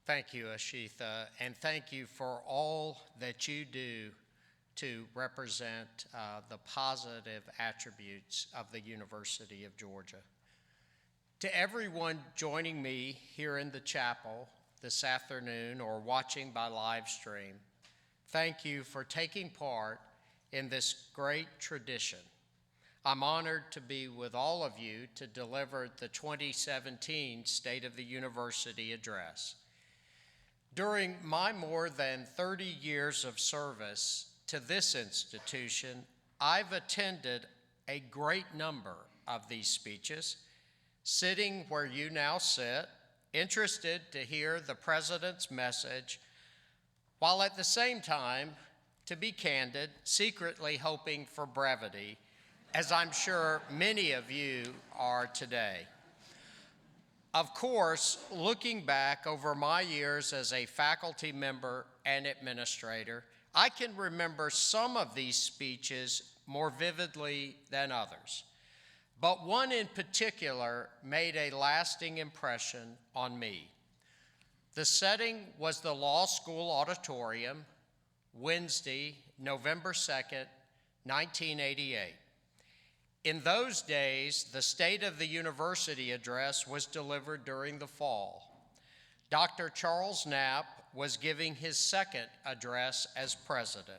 Thank you, Ashitha, and thank you for all that you do to represent the positive attributes of the University of Georgia. To everyone joining me here in the chapel this afternoon or watching by live stream, thank you for taking part in this great tradition. I'm honored to be with all of you to deliver the 2017 State of the University Address. During my more than 30 years of service to this institution, I've attended a great number of these speeches, sitting where you now sit, interested to hear the President's message, while at the same time, to be candid, secretly hoping for brevity, as I'm sure many of you are today. Of course, looking back over my years as a faculty member and administrator, I can remember some of these speeches more vividly than others. But one in particular made a lasting impression on me. The setting was the law school auditorium, Wednesday, November 2nd, 1988. In those days, the State of the University Address was delivered during the fall. Dr. Charles Knapp was giving his second address as president.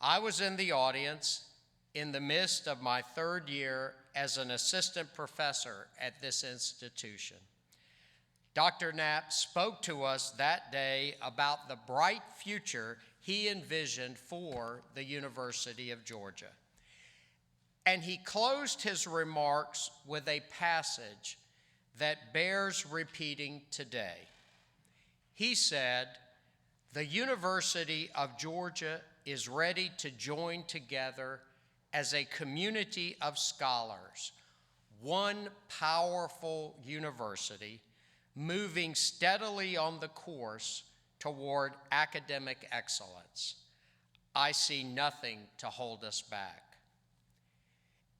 I was in the audience in the midst of my third year as an assistant professor at this institution. Dr. Knapp spoke to us that day about the bright future he envisioned for the University of Georgia. And he closed his remarks with a passage that bears repeating today. He said, "The University of Georgia is ready to join together as a community of scholars, one powerful university moving steadily on the course toward academic excellence. I see nothing to hold us back."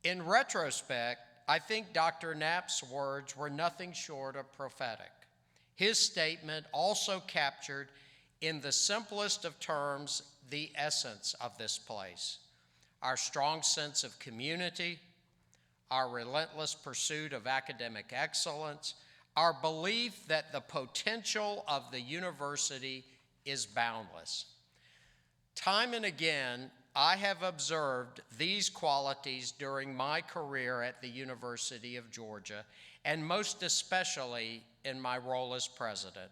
In retrospect, I think Dr. Knapp's words were nothing short of prophetic. His statement also captured in the simplest of terms the essence of this place: our strong sense of community, our relentless pursuit of academic excellence, our belief that the potential of the university is boundless. Time and again, I have observed these qualities during my career at the University of Georgia, and most especially in my role as president.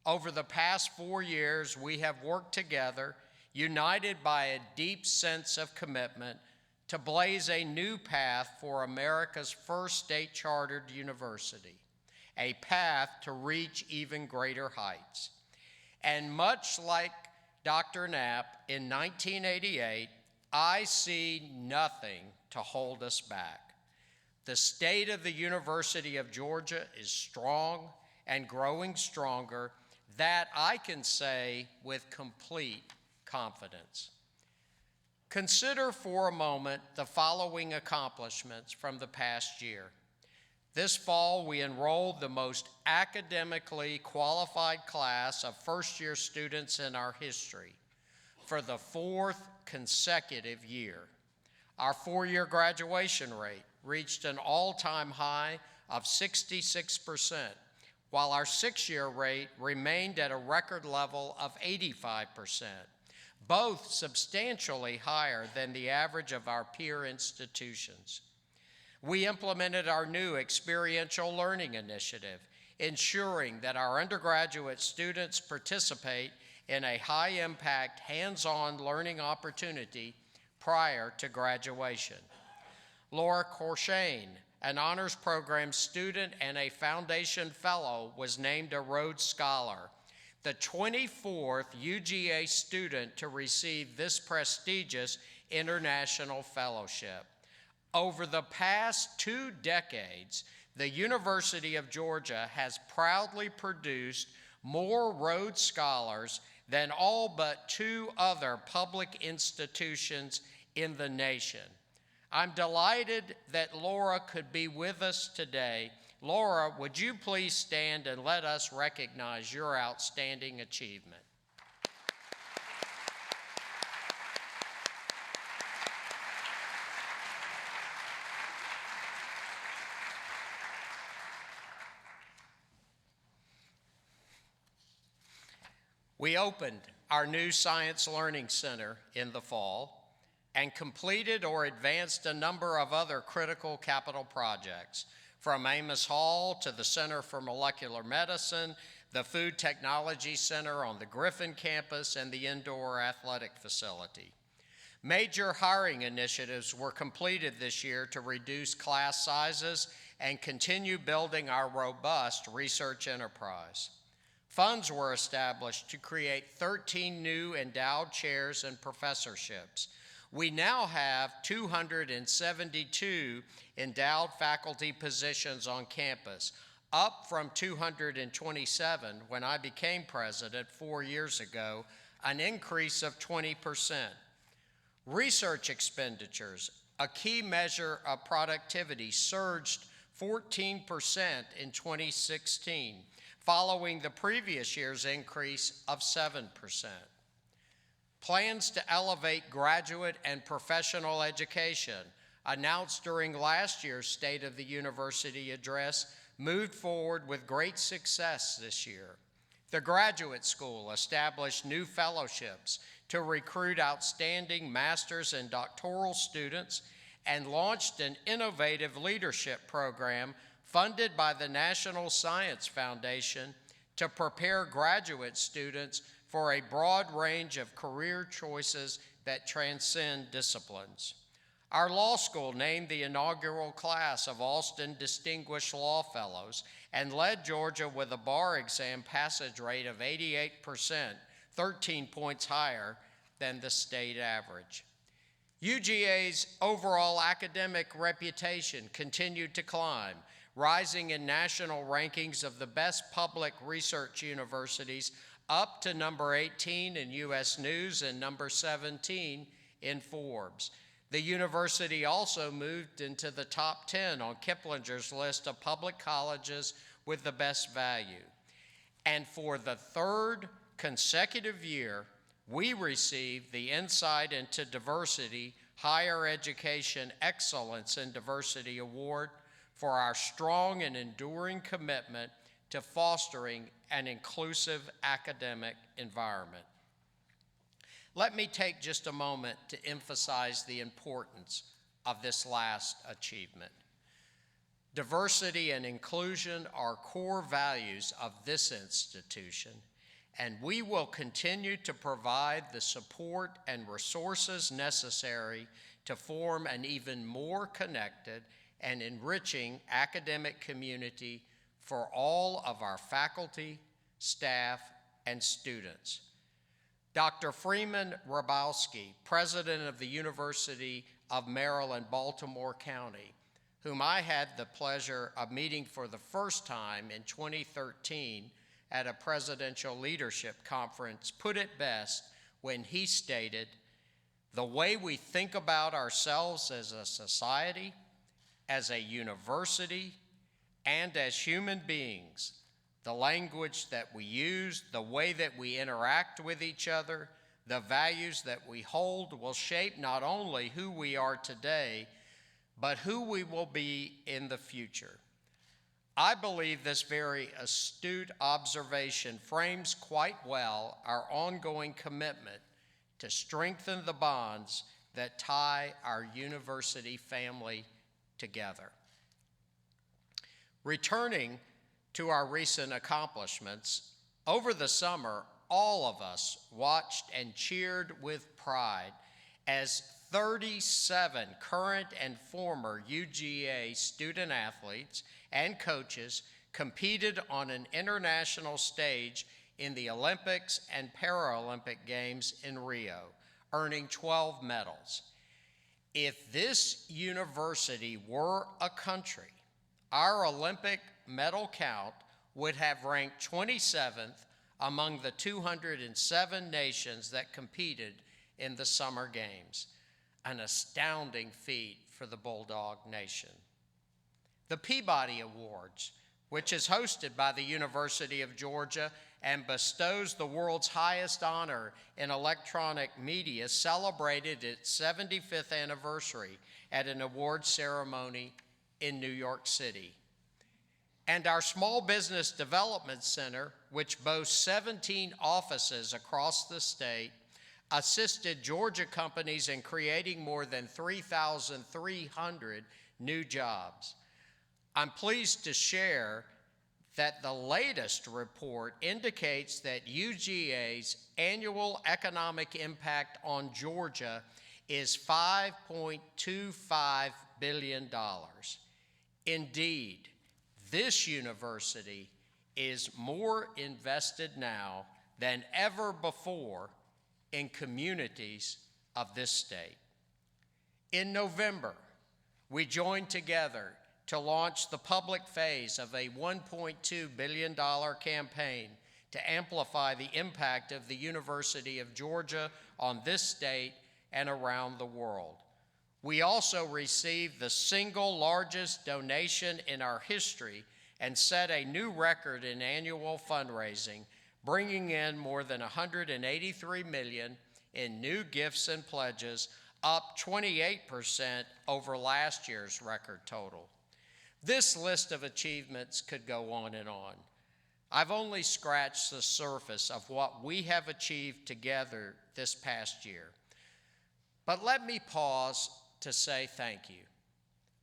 Over the past 4 years, we have worked together, united by a deep sense of commitment, to blaze a new path for America's first state-chartered university, a path to reach even greater heights. And much like Dr. Knapp in 1988, I see nothing to hold us back. The state of the University of Georgia is strong and growing stronger. That I can say with complete confidence. Consider for a moment the following accomplishments from the past year. This fall, we enrolled the most academically qualified class of first-year students in our history for the 4th consecutive year. Our 4-year graduation rate reached an all-time high of 66%, while our 6-year rate remained at a record level of 85%, both substantially higher than the average of our peer institutions. We implemented our new experiential learning initiative, ensuring that our undergraduate students participate in a high-impact, hands-on learning opportunity prior to graduation. Laura Corshane, an honors program student and a foundation fellow, was named a Rhodes Scholar, the 24th UGA student to receive this prestigious international fellowship. Over the past 2 decades, the University of Georgia has proudly produced more Rhodes Scholars than all but 2 other public institutions in the nation. I'm delighted that Laura could be with us today Laura, would you please stand and let us recognize your outstanding achievement? We opened our new Science Learning Center in the fall and completed or advanced a number of other critical capital projects, from Amos Hall to the Center for Molecular Medicine, the Food Technology Center on the Griffin campus, and the indoor athletic facility. Major hiring initiatives were completed this year to reduce class sizes and continue building our robust research enterprise. Funds were established to create 13 new endowed chairs and professorships. We now have 272 endowed faculty positions on campus, up from 227 when I became president 4 years ago, an increase of 20%. Research expenditures, a key measure of productivity, surged 14% in 2016, following the previous year's increase of 7%. Plans to elevate graduate and professional education, announced during last year's State of the University address, moved forward with great success this year. The Graduate School established new fellowships to recruit outstanding master's and doctoral students and launched an innovative leadership program funded by the National Science Foundation to prepare graduate students for a broad range of career choices that transcend disciplines. Our law school named the inaugural class of Alston Distinguished Law Fellows and led Georgia with a bar exam passage rate of 88%, 13 points higher than the state average. UGA's overall academic reputation continued to climb, rising in national rankings of the best public research universities, up to number 18 in U.S. News and number 17 in Forbes. The university also moved into the top 10 on Kiplinger's list of public colleges with the best value. And for the third consecutive year, we received the Insight into Diversity Higher Education Excellence in Diversity Award for our strong and enduring commitment to fostering an inclusive academic environment. Let me take just a moment to emphasize the importance of this last achievement. Diversity and inclusion are core values of this institution, and we will continue to provide the support and resources necessary to form an even more connected and enriching academic community for all of our faculty, staff, and students. Dr. Freeman Hrabowski, president of the University of Maryland, Baltimore County, whom I had the pleasure of meeting for the first time in 2013 at a presidential leadership conference, put it best when he stated, "The way we think about ourselves as a society, as a university, and as human beings, the language that we use, the way that we interact with each other, the values that we hold will shape not only who we are today, but who we will be in the future." I believe this very astute observation frames quite well our ongoing commitment to strengthen the bonds that tie our university family together. Returning to our recent accomplishments, over the summer, all of us watched and cheered with pride as 37 current and former UGA student athletes and coaches competed on an international stage in the Olympics and Paralympic Games in Rio, earning 12 medals. If this university were a country, our Olympic medal count would have ranked 27th among the 207 nations that competed in the Summer Games, an astounding feat for the Bulldog Nation. The Peabody Awards, which is hosted by the University of Georgia and bestows the world's highest honor in electronic media, celebrated its 75th anniversary at an awards ceremony in New York City. And our Small Business Development Center, which boasts 17 offices across the state, assisted Georgia companies in creating more than 3,300 new jobs. I'm pleased to share that the latest report indicates that UGA's annual economic impact on Georgia is $5.25 billion. Indeed, this university is more invested now than ever before in communities of this state. In November, we joined together to launch the public phase of a $1.2 billion campaign to amplify the impact of the University of Georgia on this state and around the world. We also received the single largest donation in our history and set a new record in annual fundraising, bringing in more than $183 million in new gifts and pledges, up 28% over last year's record total. This list of achievements could go on and on. I've only scratched the surface of what we have achieved together this past year. But let me pause to say thank you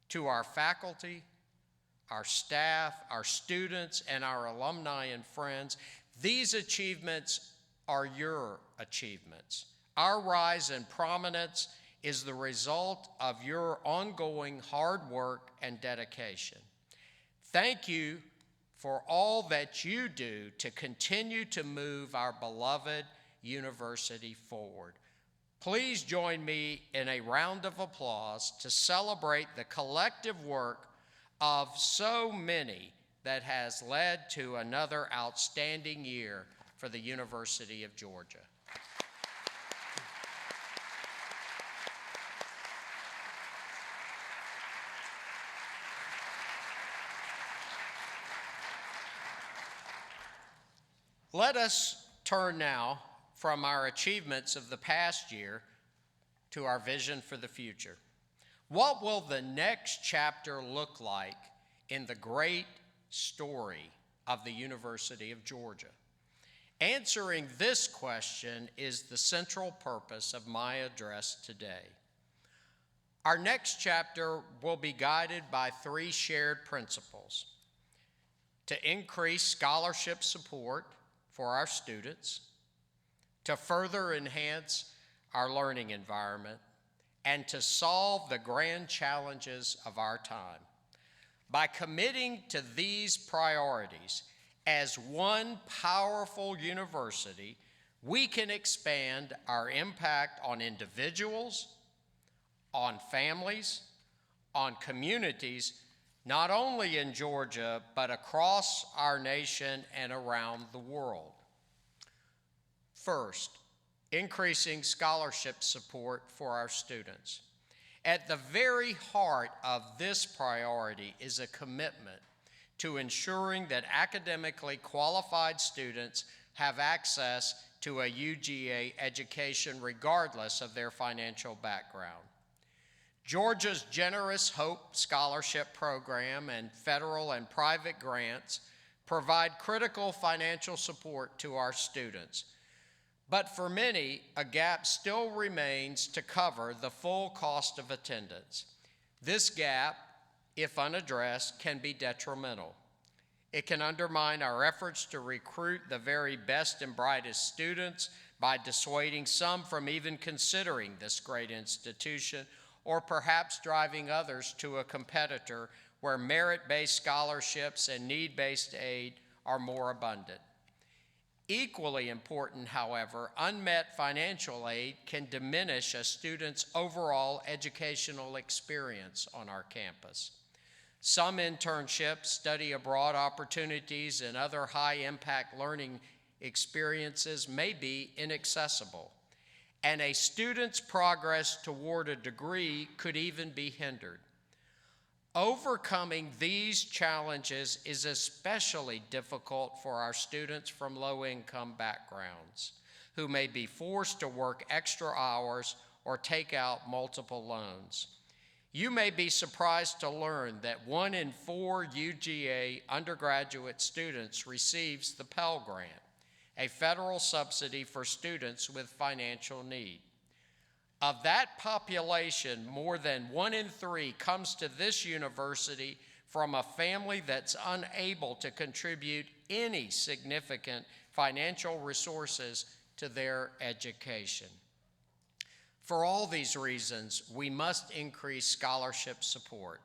to our faculty, our staff, our students, and our alumni and friends. These achievements are your achievements. Our rise in prominence is the result of your ongoing hard work and dedication. Thank you for all that you do to continue to move our beloved university forward. Please join me in a round of applause to celebrate the collective work of so many that has led to another outstanding year for the University of Georgia. Let us turn now from our achievements of the past year to our vision for the future. What will the next chapter look like in the great story of the University of Georgia? Answering this question is the central purpose of my address today. Our next chapter will be guided by three shared principles: to increase scholarship support for our students, to further enhance our learning environment, and to solve the grand challenges of our time. By committing to these priorities as one powerful university, we can expand our impact on individuals, on families, on communities, not only in Georgia, but across our nation and around the world. First, increasing scholarship support for our students. At the very heart of this priority is a commitment to ensuring that academically qualified students have access to a UGA education regardless of their financial background. Georgia's generous Hope Scholarship Program and federal and private grants provide critical financial support to our students. But for many, a gap still remains to cover the full cost of attendance. This gap, if unaddressed, can be detrimental. It can undermine our efforts to recruit the very best and brightest students by dissuading some from even considering this great institution, or perhaps driving others to a competitor where merit-based scholarships and need-based aid are more abundant. Equally important, however, unmet financial aid can diminish a student's overall educational experience on our campus. Some internships, study abroad opportunities, and other high-impact learning experiences may be inaccessible, and a student's progress toward a degree could even be hindered. Overcoming these challenges is especially difficult for our students from low-income backgrounds who may be forced to work extra hours or take out multiple loans. You may be surprised to learn that 1 in 4 UGA undergraduate students receives the Pell Grant, a federal subsidy for students with financial need. Of that population, more than 1 in 3 comes to this university from a family that's unable to contribute any significant financial resources to their education. For all these reasons, we must increase scholarship support.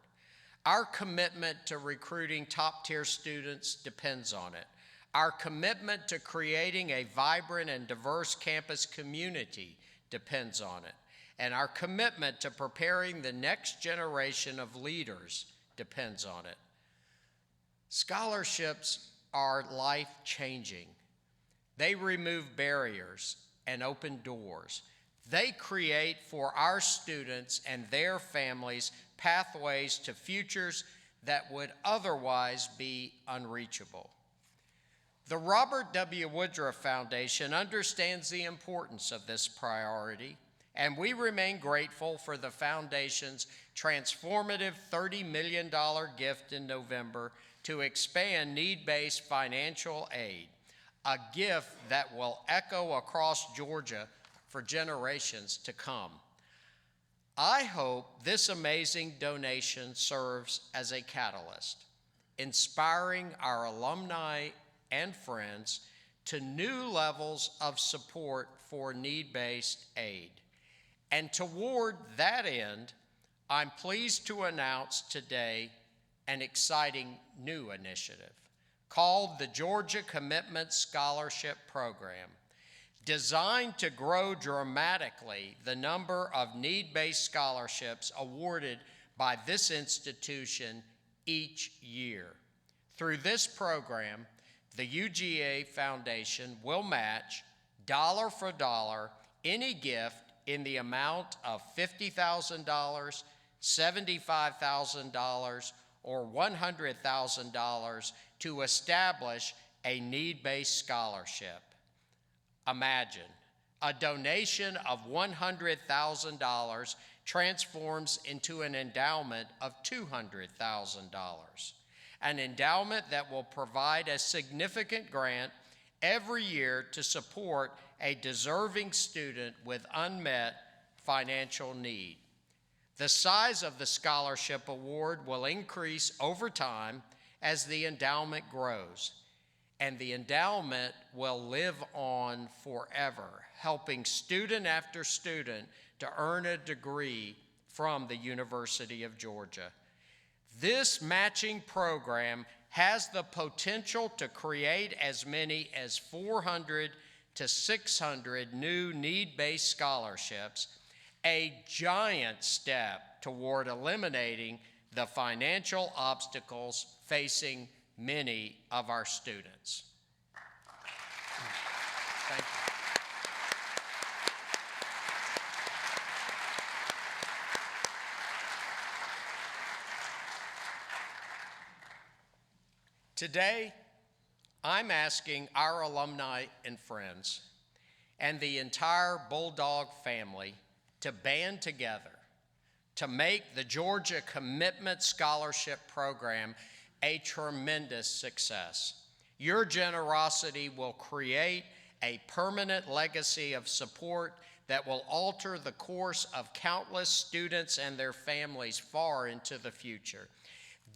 Our commitment to recruiting top-tier students depends on it. Our commitment to creating a vibrant and diverse campus community depends on it. And our commitment to preparing the next generation of leaders depends on it. Scholarships are life-changing. They remove barriers and open doors. They create for our students and their families pathways to futures that would otherwise be unreachable. The Robert W. Woodruff Foundation understands the importance of this priority, and we remain grateful for the Foundation's transformative $30 million gift in November to expand need-based financial aid, a gift that will echo across Georgia for generations to come. I hope this amazing donation serves as a catalyst, inspiring our alumni and friends to new levels of support for need-based aid. And toward that end, I'm pleased to announce today an exciting new initiative called the Georgia Commitment Scholarship Program, designed to grow dramatically the number of need-based scholarships awarded by this institution each year. Through this program, the UGA Foundation will match dollar for dollar any gift in the amount of $50,000, $75,000, or $100,000 to establish a need-based scholarship. Imagine, a donation of $100,000 transforms into an endowment of $200,000, an endowment that will provide a significant grant every year to support a deserving student with unmet financial need. The size of the scholarship award will increase over time as the endowment grows, and the endowment will live on forever, helping student after student to earn a degree from the University of Georgia. This matching program has the potential to create as many as 400 to 600 new need-based scholarships, a giant step toward eliminating the financial obstacles facing many of our students. Thank you. Today, I'm asking our alumni and friends and the entire Bulldog family to band together to make the Georgia Commitment Scholarship Program a tremendous success. Your generosity will create a permanent legacy of support that will alter the course of countless students and their families far into the future.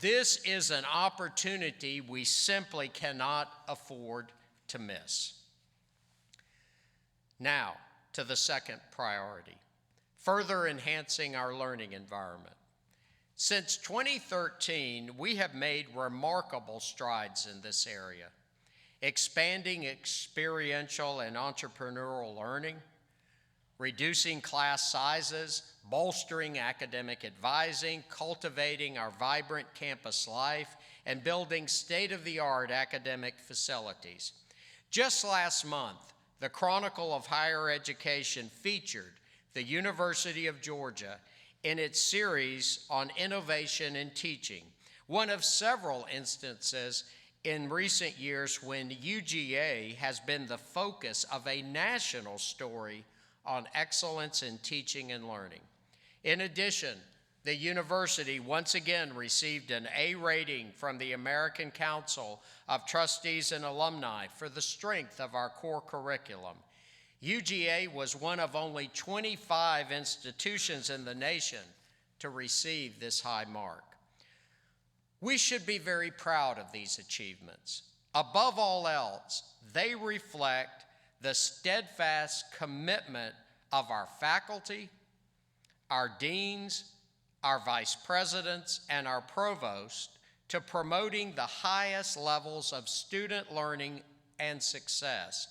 This is an opportunity we simply cannot afford to miss. Now, to the second priority, further enhancing our learning environment. Since 2013, we have made remarkable strides in this area, expanding experiential and entrepreneurial learning, reducing class sizes, bolstering academic advising, cultivating our vibrant campus life, and building state-of-the-art academic facilities. Just last month, the Chronicle of Higher Education featured the University of Georgia in its series on innovation in teaching, one of several instances in recent years when UGA has been the focus of a national story on excellence in teaching and learning. In addition, the university once again received an A rating from the American Council of Trustees and Alumni for the strength of our core curriculum. UGA was one of only 25 institutions in the nation to receive this high mark. We should be very proud of these achievements. Above all else, they reflect the steadfast commitment of our faculty, our deans, our vice presidents, and our provost to promoting the highest levels of student learning and success.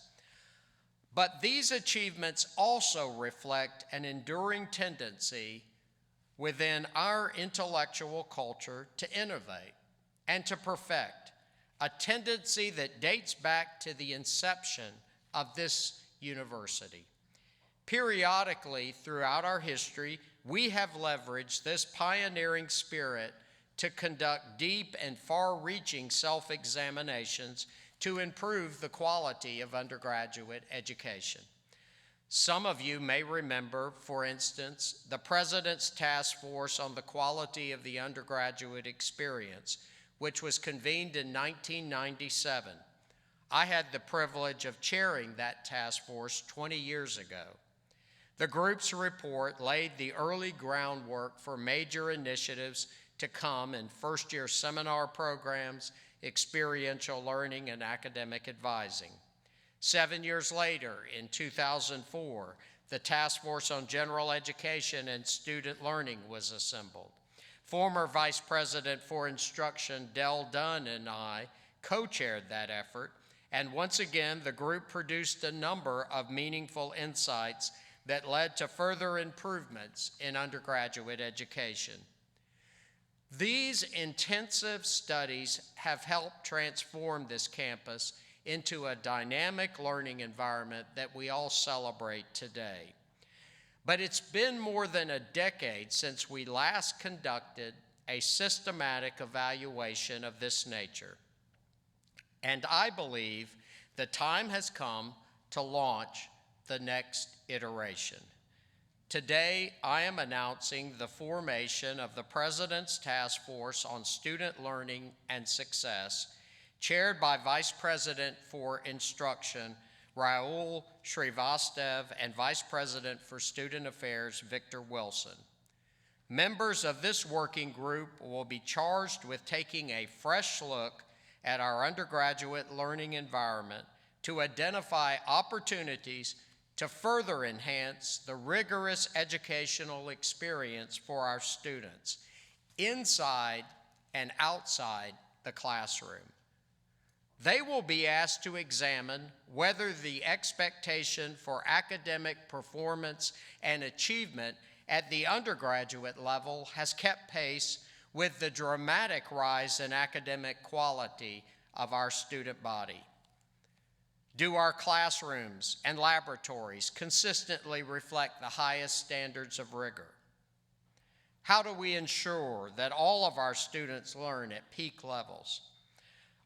But these achievements also reflect an enduring tendency within our intellectual culture to innovate and to perfect, a tendency that dates back to the inception of this university. Periodically throughout our history, we have leveraged this pioneering spirit to conduct deep and far-reaching self-examinations to improve the quality of undergraduate education. Some of you may remember, for instance, the President's Task Force on the Quality of the Undergraduate Experience, which was convened in 1997. I had the privilege of chairing that task force 20 years ago. The group's report laid the early groundwork for major initiatives to come in first-year seminar programs, experiential learning, and academic advising. 7 years later, in 2004, the Task Force on General Education and Student Learning was assembled. Former Vice President for Instruction Dell Dunn and I co-chaired that effort, and once again, the group produced a number of meaningful insights that led to further improvements in undergraduate education. These intensive studies have helped transform this campus into a dynamic learning environment that we all celebrate today. But it's been more than a decade since we last conducted a systematic evaluation of this nature. And I believe the time has come to launch the next iteration. Today, I am announcing the formation of the President's Task Force on Student Learning and Success, chaired by Vice President for Instruction, Rahul Srivastav, and Vice President for Student Affairs, Victor Wilson. Members of this working group will be charged with taking a fresh look at our undergraduate learning environment to identify opportunities to further enhance the rigorous educational experience for our students inside and outside the classroom. They will be asked to examine whether the expectation for academic performance and achievement at the undergraduate level has kept pace with the dramatic rise in academic quality of our student body. Do our classrooms and laboratories consistently reflect the highest standards of rigor? How do we ensure that all of our students learn at peak levels?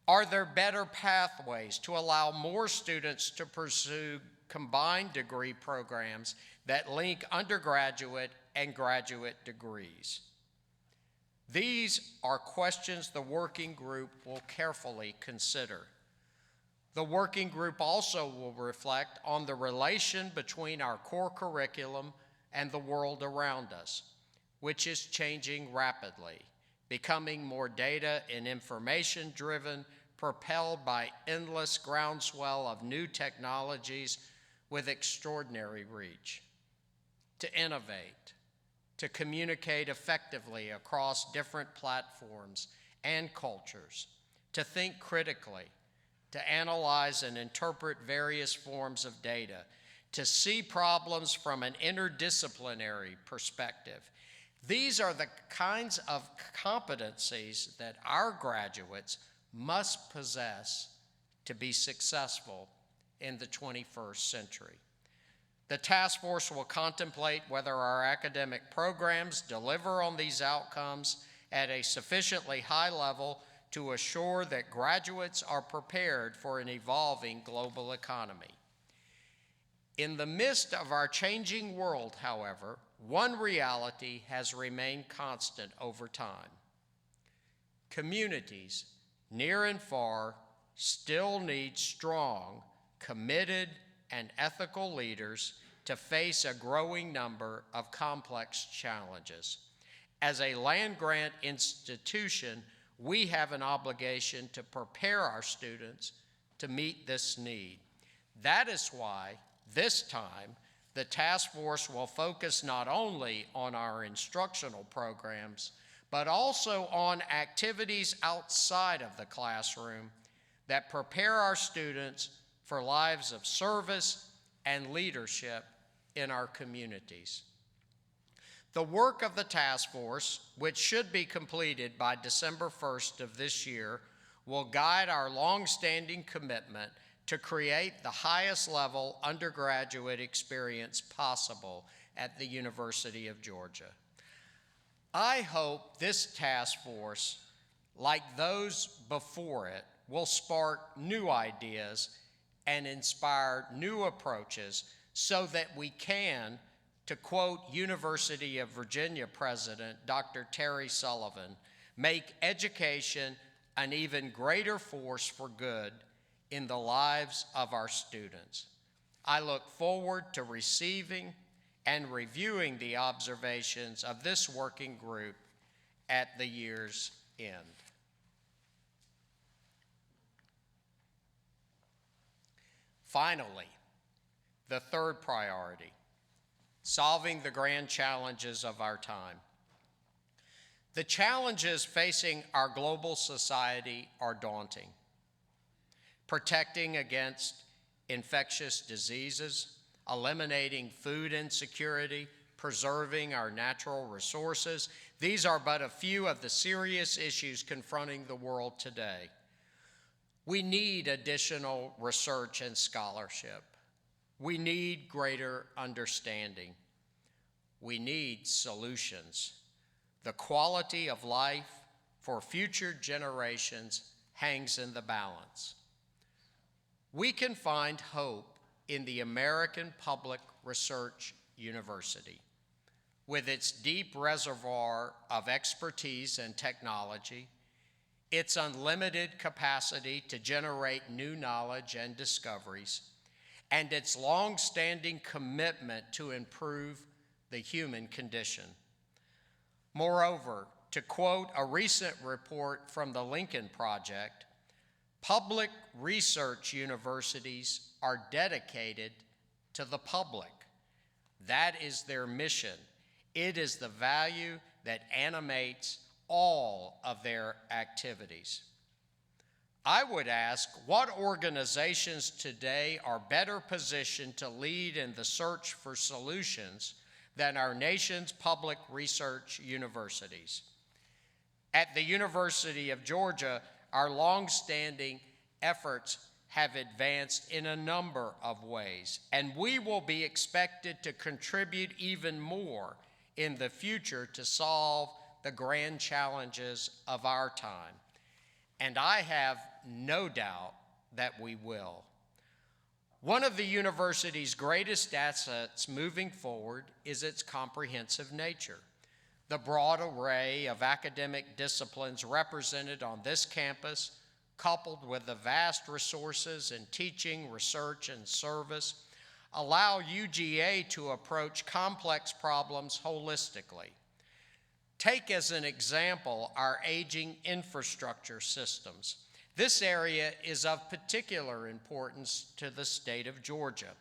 Are there better pathways to allow more students to pursue combined degree programs that link undergraduate and graduate degrees? These are questions the working group will carefully consider. The working group also will reflect on the relation between our core curriculum and the world around us, which is changing rapidly, becoming more data and information-driven, propelled by endless groundswell of new technologies with extraordinary reach. To innovate, to communicate effectively across different platforms and cultures, to think critically, to analyze and interpret various forms of data, to see problems from an interdisciplinary perspective. These are the kinds of competencies that our graduates must possess to be successful in the 21st century. The task force will contemplate whether our academic programs deliver on these outcomes at a sufficiently high level to assure that graduates are prepared for an evolving global economy. In the midst of our changing world, however, one reality has remained constant over time. Communities, near and far, still need strong, committed, and ethical leaders to face a growing number of complex challenges. As a land-grant institution, we have an obligation to prepare our students to meet this need. That is why, this time, the task force will focus not only on our instructional programs, but also on activities outside of the classroom that prepare our students for lives of service and leadership in our communities. The work of the task force, which should be completed by December 1st of this year, will guide our longstanding commitment to create the highest level undergraduate experience possible at the University of Georgia. I hope this task force, like those before it, will spark new ideas and inspire new approaches so that we can, to quote University of Virginia President Dr. Terry Sullivan, make education an even greater force for good in the lives of our students. I look forward to receiving and reviewing the observations of this working group at the year's end. Finally, the third priority, solving the grand challenges of our time. The challenges facing our global society are daunting. Protecting against infectious diseases, eliminating food insecurity, preserving our natural resources, these are but a few of the serious issues confronting the world today. We need additional research and scholarship. We need greater understanding. We need solutions. The quality of life for future generations hangs in the balance. We can find hope in the American Public Research University. With its deep reservoir of expertise and technology, its unlimited capacity to generate new knowledge and discoveries, and its long-standing commitment to improve the human condition. Moreover, to quote a recent report from the Lincoln Project, public research universities are dedicated to the public. That is their mission. It is the value that animates all of their activities. I would ask, what organizations today are better positioned to lead in the search for solutions than our nation's public research universities? At the University of Georgia, our longstanding efforts have advanced in a number of ways, and we will be expected to contribute even more in the future to solve the grand challenges of our time. And I have no doubt that we will. One of the university's greatest assets moving forward is its comprehensive nature. The broad array of academic disciplines represented on this campus, coupled with the vast resources in teaching, research, and service, allow UGA to approach complex problems holistically. Take as an example our aging infrastructure systems. This area is of particular importance to the state of Georgia.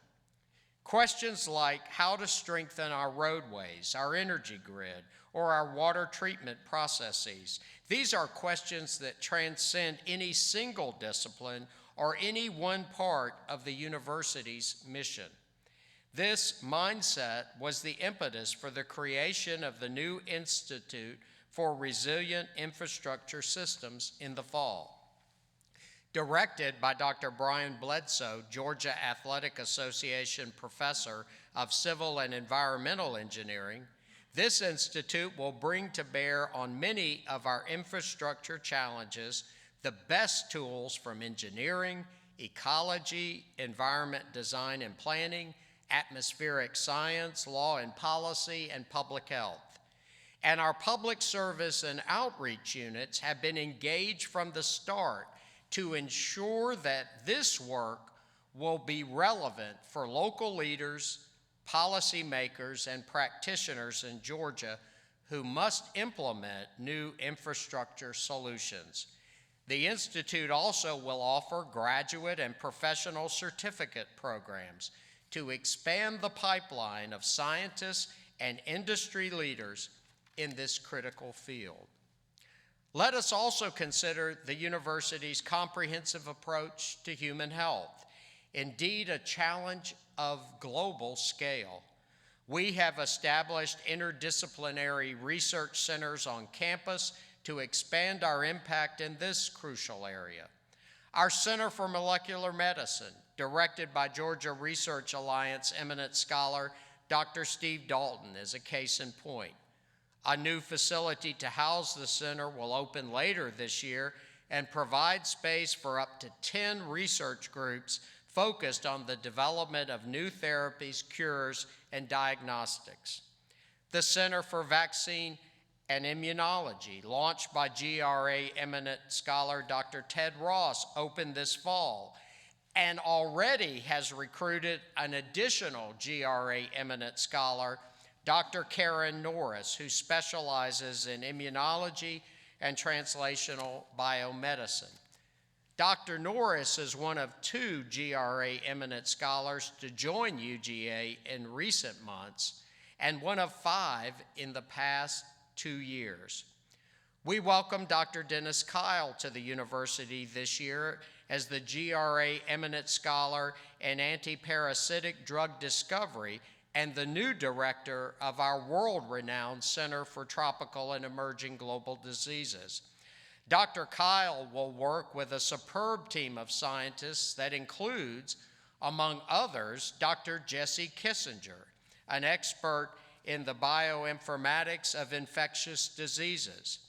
Questions like how to strengthen our roadways, our energy grid, or our water treatment processes. These are questions that transcend any single discipline or any one part of the university's mission. This mindset was the impetus for the creation of the new Institute for Resilient Infrastructure Systems in the fall. Directed by Dr. Brian Bledsoe, Georgia Athletic Association Professor of Civil and Environmental Engineering, this institute will bring to bear on many of our infrastructure challenges the best tools from engineering, ecology, environment design and planning, atmospheric science, law and policy, and public health. And our public service and outreach units have been engaged from the start to ensure that this work will be relevant for local leaders, policymakers, and practitioners in Georgia who must implement new infrastructure solutions. The Institute also will offer graduate and professional certificate programs to expand the pipeline of scientists and industry leaders in this critical field. Let us also consider the university's comprehensive approach to human health, indeed a challenge of global scale. We have established interdisciplinary research centers on campus to expand our impact in this crucial area. Our Center for Molecular Medicine, directed by Georgia Research Alliance eminent scholar Dr. Steve Dalton, is a case in point. A new facility to house the center will open later this year and provide space for up to 10 research groups focused on the development of new therapies, cures, and diagnostics. The Center for Vaccine and Immunology, launched by GRA eminent scholar Dr. Ted Ross, opened this fall and already has recruited an additional GRA eminent scholar, Dr. Karen Norris, who specializes in immunology and translational biomedicine. Dr. Norris is one of 2 GRA eminent scholars to join UGA in recent months and one of 5 in the past 2 years. We welcome Dr. Dennis Kyle to the university this year as the GRA eminent scholar in anti-parasitic drug discovery and the new director of our world-renowned Center for Tropical and Emerging Global Diseases. Dr. Kyle will work with a superb team of scientists that includes, among others, Dr. Jesse Kissinger, an expert in the bioinformatics of infectious diseases.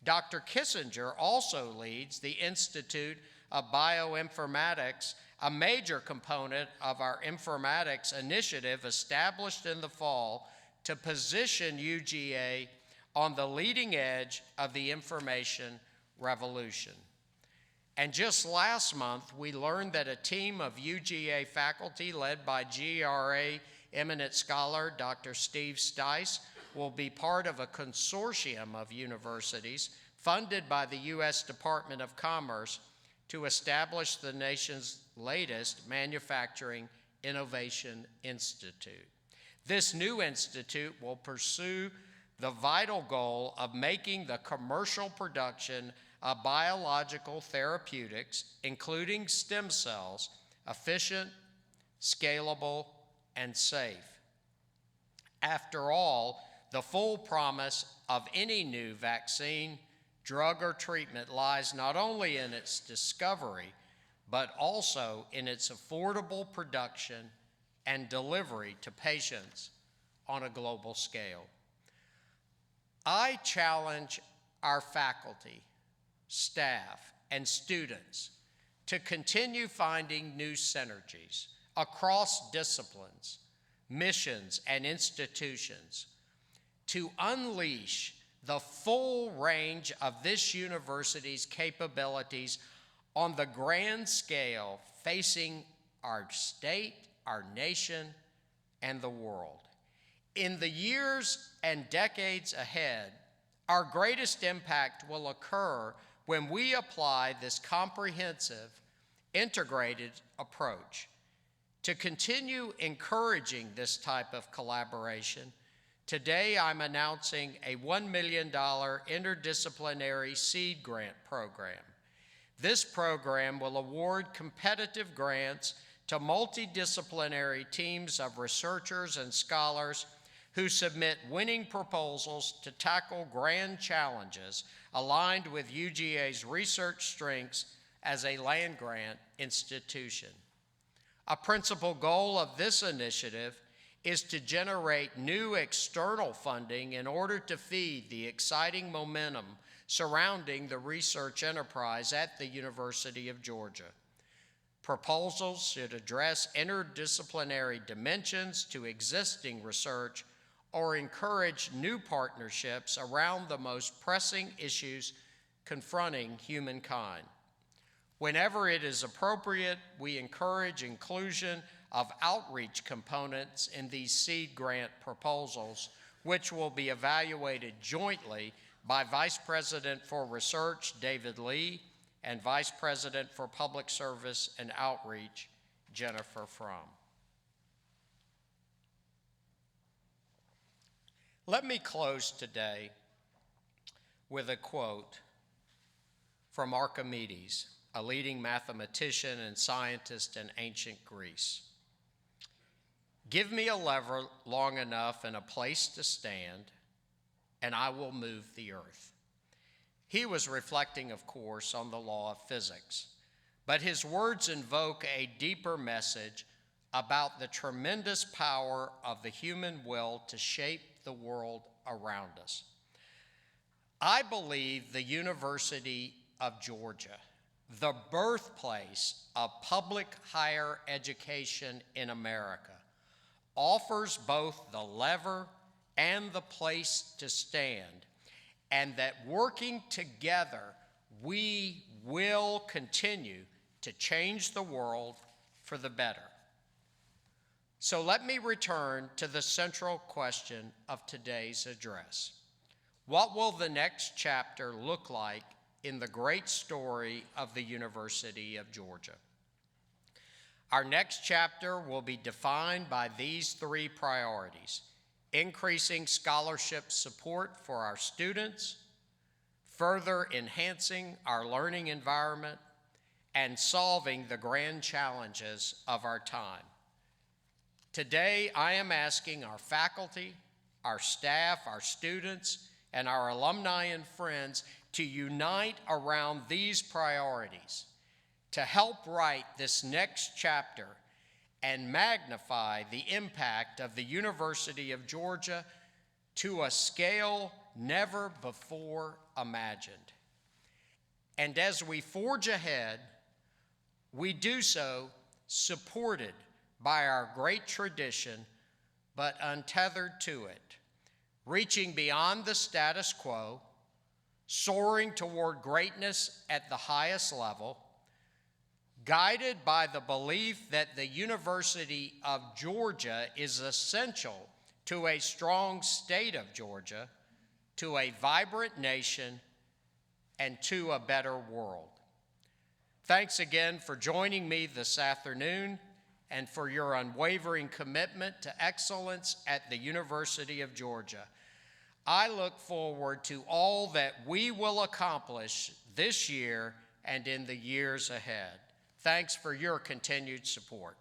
Dr. Kissinger also leads the Institute of Bioinformatics, a major component of our informatics initiative established in the fall to position UGA on the leading edge of the information revolution. And just last month, we learned that a team of UGA faculty led by GRA eminent scholar Dr. Steve Stice will be part of a consortium of universities funded by the U.S. Department of Commerce to establish the nation's latest Manufacturing Innovation Institute. This new institute will pursue the vital goal of making the commercial production of biological therapeutics, including stem cells, efficient, scalable, and safe. After all, the full promise of any new vaccine, drug, or treatment lies not only in its discovery, but also in its affordable production and delivery to patients on a global scale. I challenge our faculty, staff, and students to continue finding new synergies across disciplines, missions, and institutions to unleash the full range of this university's capabilities on the grand scale facing our state, our nation, and the world. In the years and decades ahead, our greatest impact will occur when we apply this comprehensive, integrated approach. To continue encouraging this type of collaboration, today I'm announcing a $1 million interdisciplinary seed grant program. This program will award competitive grants to multidisciplinary teams of researchers and scholars who submit winning proposals to tackle grand challenges aligned with UGA's research strengths, as a land-grant institution. A principal goal of this initiative is to generate new external funding in order to feed the exciting momentum surrounding the research enterprise at the University of Georgia. Proposals should address interdisciplinary dimensions to existing research or encourage new partnerships around the most pressing issues confronting humankind. Whenever it is appropriate, we encourage inclusion of outreach components in these seed grant proposals, which will be evaluated jointly by Vice President for Research, David Lee, and Vice President for Public Service and Outreach, Jennifer Fromm. Let me close today with a quote from Archimedes, a leading mathematician and scientist in ancient Greece. "Give me a lever long enough and a place to stand, and I will move the earth." He was reflecting, of course, on the law of physics, but his words invoke a deeper message about the tremendous power of the human will to shape the world around us. I believe the University of Georgia, the birthplace of public higher education in America, offers both the lever and the place to stand, and that working together, we will continue to change the world for the better. So let me return to the central question of today's address. What will the next chapter look like in the great story of the University of Georgia? Our next chapter will be defined by these three priorities: increasing scholarship support for our students, further enhancing our learning environment, and solving the grand challenges of our time. Today, I am asking our faculty, our staff, our students, and our alumni and friends to unite around these priorities to help write this next chapter and magnify the impact of the University of Georgia to a scale never before imagined. And as we forge ahead, we do so supported by our great tradition, but untethered to it, reaching beyond the status quo, soaring toward greatness at the highest level, guided by the belief that the University of Georgia is essential to a strong state of Georgia, to a vibrant nation, and to a better world. Thanks again for joining me this afternoon and for your unwavering commitment to excellence at the University of Georgia. I look forward to all that we will accomplish this year and in the years ahead. Thanks for your continued support.